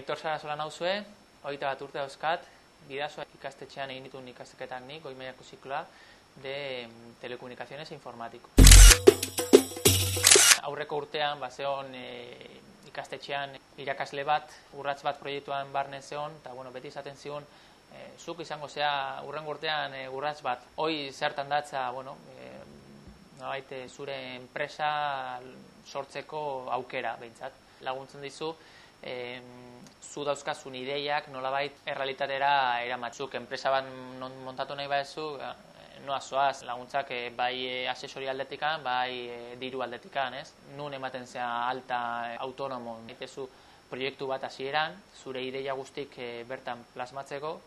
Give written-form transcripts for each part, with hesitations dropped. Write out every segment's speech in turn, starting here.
Aitor Sarasola nauzue, 21 urte dauzkat, Bidasoa ikastetxean egin dituen ikasketak nik, goi mailako zikloa de telecomunicaciones e informático. Aurreko urtean, zeon ikastetxean irakasle bat, urrats bat proiektuan barne zeon, eta beti izaten zigun, zuk izango zea urrengo urtean urrats bat. Hoi zertan datza, zure enpresa sortzeko aukera, behintzat. Laguntzen dizu, zu dauzkazun ideiak nolabait errealitatera eramatzuk. Enpresa bat montatu nahi badezu, noa zoaz, laguntzak bai asesori aldetikan, bai diru aldetikan, ez? Nun ematen zea alta autonomon. Etezu proiektu bat hasieran, zure ideia guztik bertan plasmatzeko,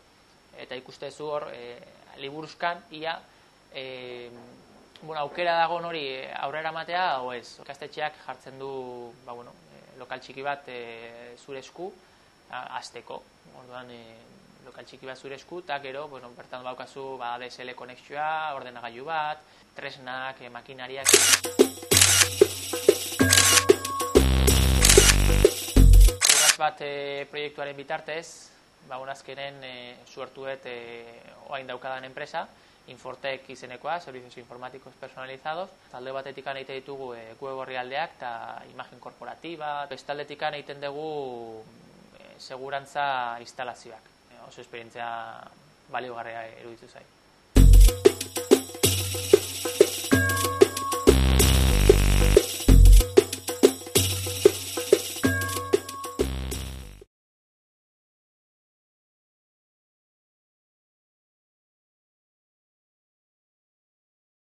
eta ikustezu hor, liburuzkan, ia, aukera dago hori aurrera matea, o ez. Ikastetxeak jartzen du, lokal txiki bat zure esku, hasteko. Orduan, lokal txiki bat zure esku, eta gero, bertan baukazu DSL konexioa, ordenagailu bat, tresnak, makinariak. Urrats bat proiektuaren bitartez, azkenen suertuet oain daukadan enpresa, Infortek izenekoa, servicios informáticos personalizados. Talde batetik egiten ditugu web orrialdeak eta imagen korporatiba. Bestaldetik egiten dugu segurantza instalazioak. Oso esperientzia baliogarria iruditu zait.